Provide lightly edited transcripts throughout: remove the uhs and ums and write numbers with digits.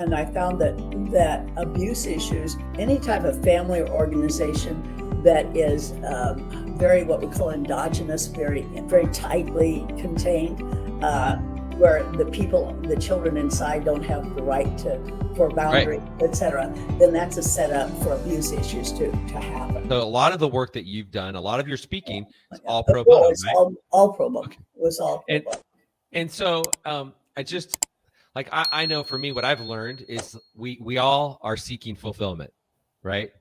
And I found that abuse issues, any type of family or organization that is very what we call endogenous, very tightly contained, where the children inside don't have the right for boundaries, etc., then that's a setup for abuse issues to happen. So a lot of the work that you've done, a lot of your speaking, is all pro bono, right? All pro bono. Okay. It was all pro bono. And so I know for me, what I've learned is we all are seeking fulfillment, right?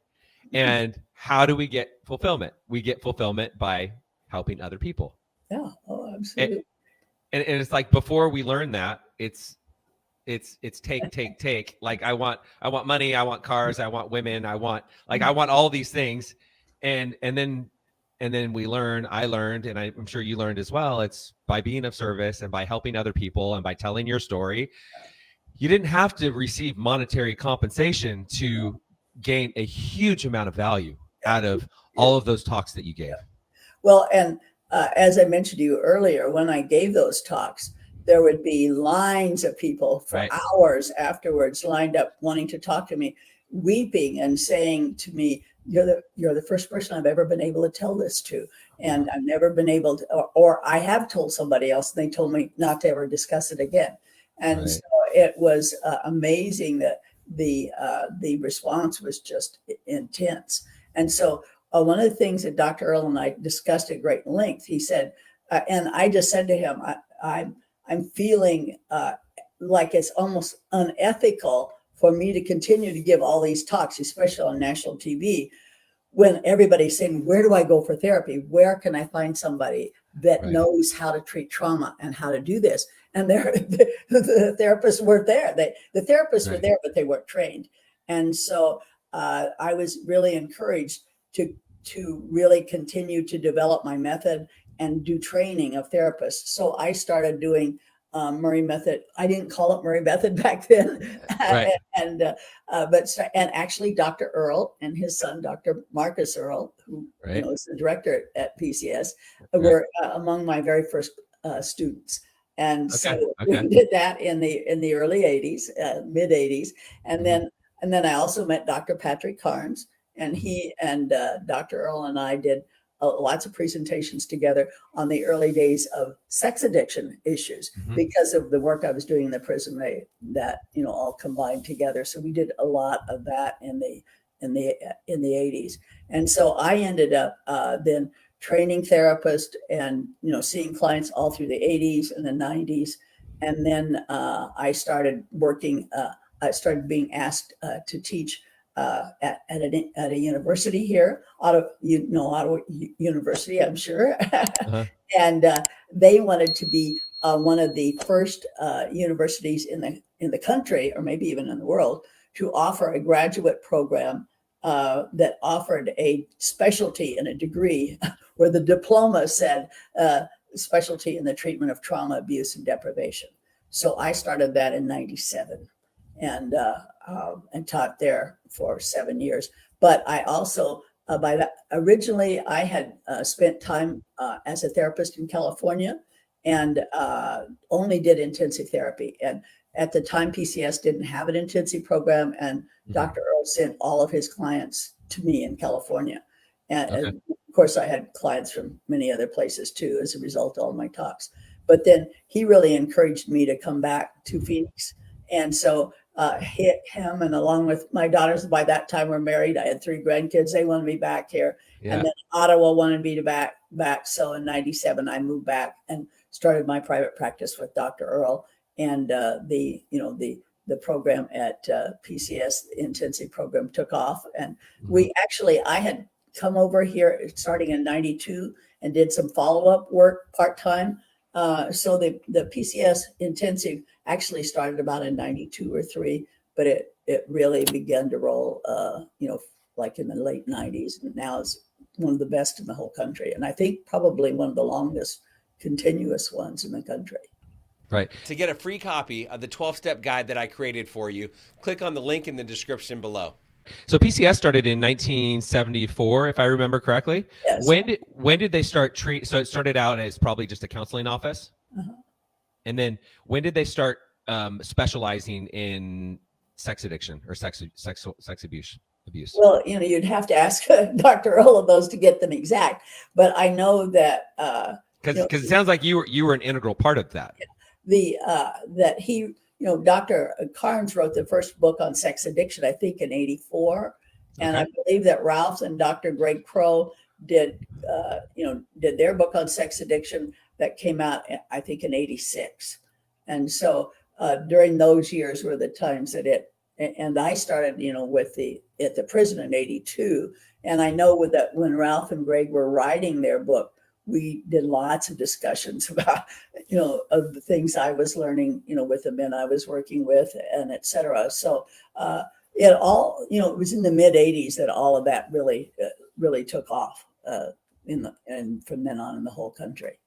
And how do we get fulfillment? We get fulfillment by helping other people. Yeah, oh, absolutely. And it's like, before we learn that, it's take. Like, I want money, I want cars, I want women, I want all these things. And then I learned, and I'm sure you learned as well, it's by being of service and by helping other people and by telling your story. You didn't have to receive monetary compensation to gain a huge amount of value out of all of those talks that you gave. Well, and as I mentioned to you earlier, when I gave those talks, there would be lines of people for hours afterwards lined up wanting to talk to me, weeping and saying to me, you're the first person I've ever been able to tell this to. And I've never been able to, or I have told somebody else, and they told me not to ever discuss it again. And so it was amazing that the response was just intense. And so one of the things that Dr. Earl and I discussed at great length, he said, and I just said to him, I'm feeling like it's almost unethical for me to continue to give all these talks, especially on national TV, when everybody's saying, where do I go for therapy? Where can I find somebody that knows how to treat trauma and how to do this? And the therapists weren't there. The therapists were there, but they weren't trained. And so I was really encouraged to really continue to develop my method and do training of therapists. So I started doing Murray method. I didn't call it Murray method back then. But actually Dr. Earl and his son, Dr. Marcus Earl, who is the director at PCS, were among my very first students. And so we did that in the early 80s, mid 80s. And then I also met Dr. Patrick Carnes, and he and Dr. Earl and I did lots of presentations together on the early days of sex addiction issues because of the work I was doing in the prison. That all combined together. So we did a lot of that in the 80s. And so I ended up then training therapists and seeing clients all through the 80s and the 90s. And then I started working. I started being asked to teach at a university here, Ottawa University, I'm sure. And they wanted to be one of the first universities in the country, or maybe even in the world, to offer a graduate program that offered a specialty and a degree where the diploma said specialty in the treatment of trauma, abuse, and deprivation. So I started that in '97. And taught there for 7 years. But I also, originally I had spent time as a therapist in California and only did intensive therapy. And at the time, PCS didn't have an intensive program, and Dr. Earl sent all of his clients to me in California. And of course, I had clients from many other places too, as a result of all my talks. But then he really encouraged me to come back to Phoenix. And so him, and along with my daughters, by that time were married. I had 3 grandkids. They wanted me back here. And then Ottawa wanted me to back. So in '97, I moved back and started my private practice with Dr. Earl. And the program at PCS, the intensive program, took off. And I had come over here starting in '92 and did some follow-up work part-time. So the PCS intensive actually started about in '92 or '93, but it really began to roll, like in the late '90s. And now it's one of the best in the whole country. And I think probably one of the longest continuous ones in the country. Right. To get a free copy of the 12-step guide that I created for you, click on the link in the description below. So PCS started in 1974, if I remember correctly. Yes. When did they start so it started out as probably just a counseling office. And then when did they start specializing in sex addiction or sex abuse? Well, you'd have to ask Dr. Earl of those to get them exact, but I know that because it sounds like you were an integral part of that. That he, Dr. Carnes wrote the first book on sex addiction, I think in '84, and I believe that Ralph and Dr. Greg Crow did their book on sex addiction that came out, I think, in '86, and so during those years were the times that and I started, at the prison in '82, and I know that when Ralph and Greg were writing their book, we did lots of discussions about, of the things I was learning, with the men I was working with, and et cetera. So it all, it was in the mid '80s that all of that really took off and from then on in the whole country.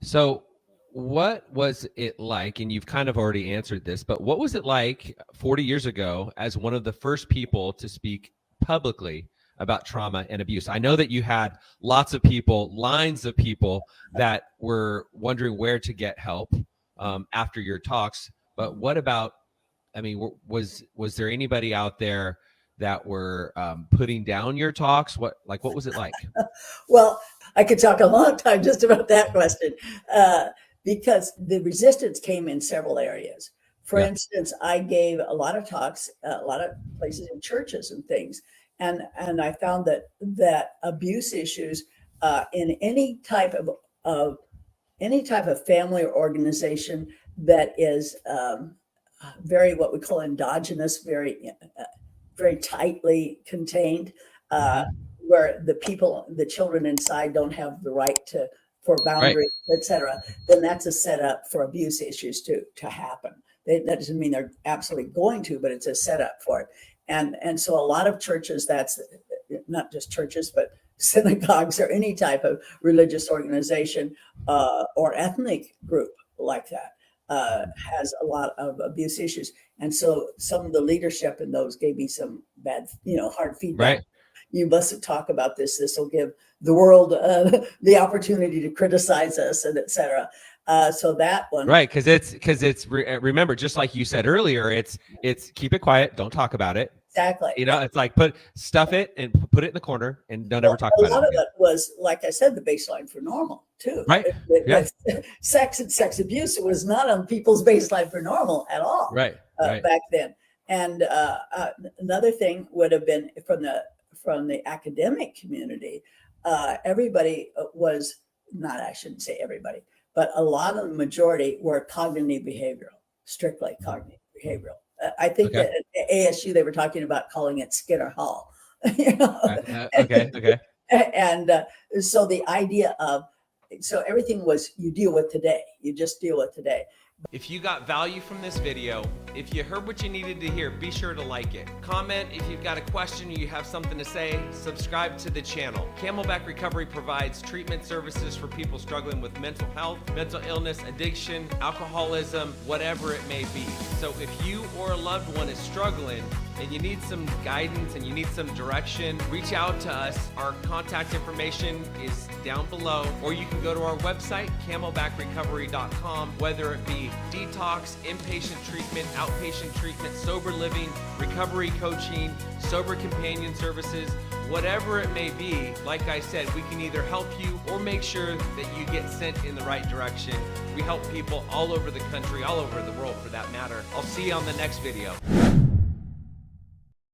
So what was it like, and you've kind of already answered this, but what was it like 40 years ago as one of the first people to speak publicly about trauma and abuse? I know that you had lots of people, lines of people that were wondering where to get help after your talks, but what about, was there anybody out there that were putting down your talks? What was it like? Well, I could talk a long time just about that question because the resistance came in several areas. For instance, I gave a lot of talks, a lot of places in churches and things. And I found that abuse issues in any type of family or organization that is very, what we call endogenous, very tightly contained, where the children inside don't have the right for boundaries, et cetera, then that's a setup for abuse issues to happen. That doesn't mean they're absolutely going to, but it's a setup for it. And so a lot of churches, that's not just churches, but synagogues or any type of religious organization or ethnic group like that has a lot of abuse issues. And so some of the leadership in those gave me some bad, hard feedback. Right. You mustn't talk about this. This will give the world the opportunity to criticize us, and et cetera. So that one, right? Because it's remember, just like you said earlier, it's keep it quiet, don't talk about it. Exactly. It's like stuff it and put it in the corner and don't ever talk about it. A lot of it was, like I said, the baseline for normal too. Right. Sex and sex abuse was not on people's baseline for normal at all. Right. Back then. And another thing would have been from the academic community. Everybody was not. I shouldn't say everybody, but a lot of the majority were cognitive behavioral, strictly cognitive behavioral. I think that at ASU they were talking about calling it Skinner Hall. Okay. And so the idea of everything was you deal with today. You just deal with today. If you got value from this video, if you heard what you needed to hear, be sure to like it. Comment if you've got a question or you have something to say. Subscribe to the channel. Camelback Recovery provides treatment services for people struggling with mental health, mental illness, addiction, alcoholism, whatever it may be. So if you or a loved one is struggling and you need some guidance and you need some direction, reach out to us. Our contact information is down below, or you can go to our website, CamelbackRecovery.com, whether it be detox, inpatient treatment, outpatient treatment, sober living, recovery coaching, sober companion services, whatever it may be. Like I said, we can either help you or make sure that you get sent in the right direction. We help people all over the country, all over the world for that matter. I'll see you on the next video.